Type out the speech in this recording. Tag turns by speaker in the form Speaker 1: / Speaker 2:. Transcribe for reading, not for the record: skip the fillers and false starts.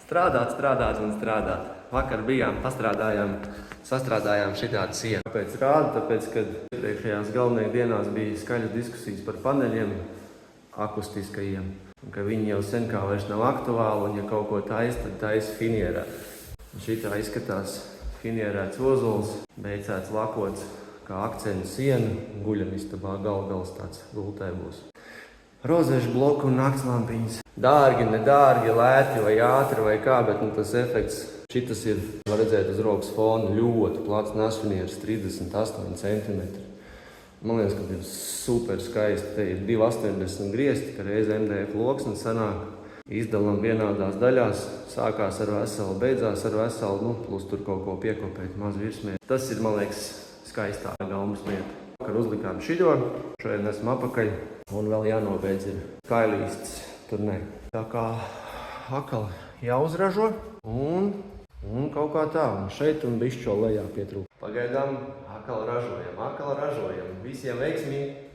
Speaker 1: Strādāt un strādāt. Vakar bijām, sastrādājām šitādu sienu. Kāpēc rādu? Tāpēc, kad iepriekšējās galvenajās dienās bija skaļas diskusijas par paneļiem akustiskajiem. Un ka viņi jau sen kā vairs nav aktuāli, un ja kaut ko taisa, tad taisa finierēt. Šitā izskatās finierēts ozols, beicēts lakots kā akcentu siena, guļamistabā gals tāds gultē būs. Rozešu bloku un naktslampiņas. Dārgi, nedārgi, lēti vai ātri vai kā, bet tas efekts, šitas ir, var redzēt uz rokas fona, ļoti plats nesfinieris, 38 cm. Man liekas, ka ir super skaisti. Te ir 2,80 griezti, ka reiz MDF loksne sanāk. Izdalam vienādās daļās, sākās ar veselu, beidzās ar veselu, plus tur kaut ko piekopēt maz virsmē. Tas ir, man liekas, skaistā gaumas lieta. Vakar uzlikām šiļo, šodien esam apakaļ, un vēl jānobeidz ir kailīsts, tur ne. Tā kā akal jāuzražo, un kaut kā tā, un šeit un bišķo lejā pietrūk. Pagaidām akal ražojam, visiem veiksmīgi!